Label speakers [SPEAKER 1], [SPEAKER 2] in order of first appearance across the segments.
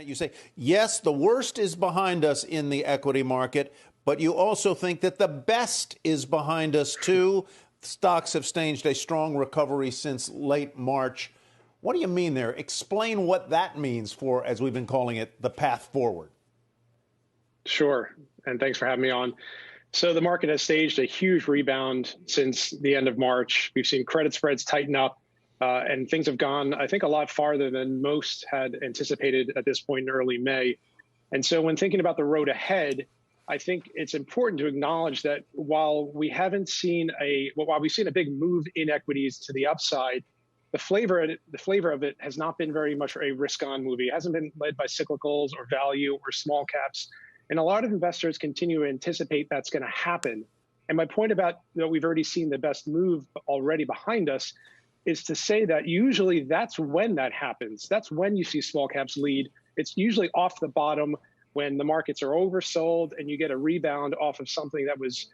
[SPEAKER 1] You say, yes, the worst is behind us in the equity market, but you also think that the best is behind us, too. Stocks have staged a strong recovery since late March. What do you mean there? Explain what that means for, as we've been calling it, the path forward.
[SPEAKER 2] Sure. And thanks for having me on. So the market has staged a huge rebound since the end of March. We've seen credit spreads tighten up. And things have gone, I think, a lot farther than most had anticipated at this point in early May. And so when thinking about the road ahead, I think it's important to acknowledge that while we've seen a big move in equities to the upside, the flavor of it has not been very much a risk-on movie. It hasn't been led by cyclicals or value or small caps. And a lot of investors continue to anticipate that's going to happen. And my point about that we've already seen the best move already behind us is to say that usually that's when that happens. That's when you see small caps lead. It's usually off the bottom when the markets are oversold and you get a rebound off of something that was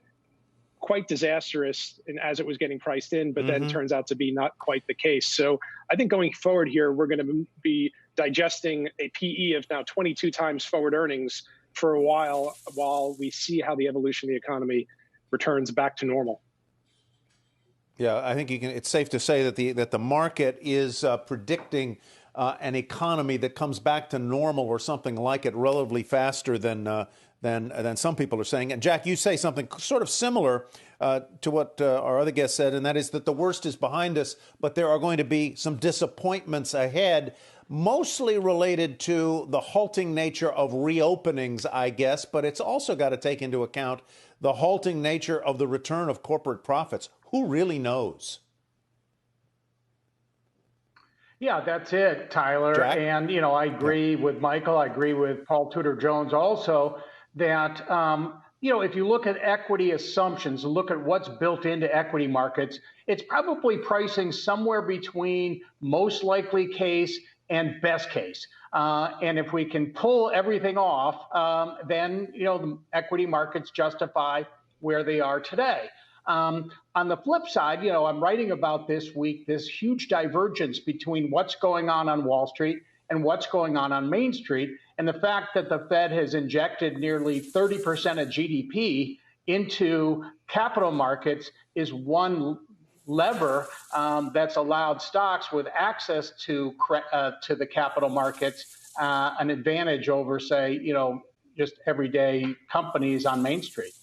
[SPEAKER 2] quite disastrous and as it was getting priced in, but then turns out to be not quite the case. So I think going forward here, we're going to be digesting a PE of now 22 times forward earnings for a while we see how the evolution of the economy returns back to normal.
[SPEAKER 1] Yeah, I think it's safe to say that the market is predicting an economy that comes back to normal or something like it relatively faster than some people are saying. And Jack, you say something sort of similar to what our other guest said, and that is that the worst is behind us, but there are going to be some disappointments ahead, mostly related to the halting nature of reopenings, I guess, but it's also got to take into account the halting nature of the return of corporate profits. Who really knows?
[SPEAKER 3] Yeah, that's it, Tyler.
[SPEAKER 1] Jack?
[SPEAKER 3] And, I agree with Michael. I agree with Paul Tudor Jones also that, if you look at equity assumptions, look at what's built into equity markets, it's probably pricing somewhere between most likely case and best case. And if we can pull everything off, then, the equity markets justify where they are today. On the flip side, I'm writing about this week, this huge divergence between what's going on Wall Street and what's going on Main Street. And the fact that the Fed has injected nearly 30% of GDP into capital markets is one lever that's allowed stocks with access to the capital markets an advantage over, say, just everyday companies on Main Street.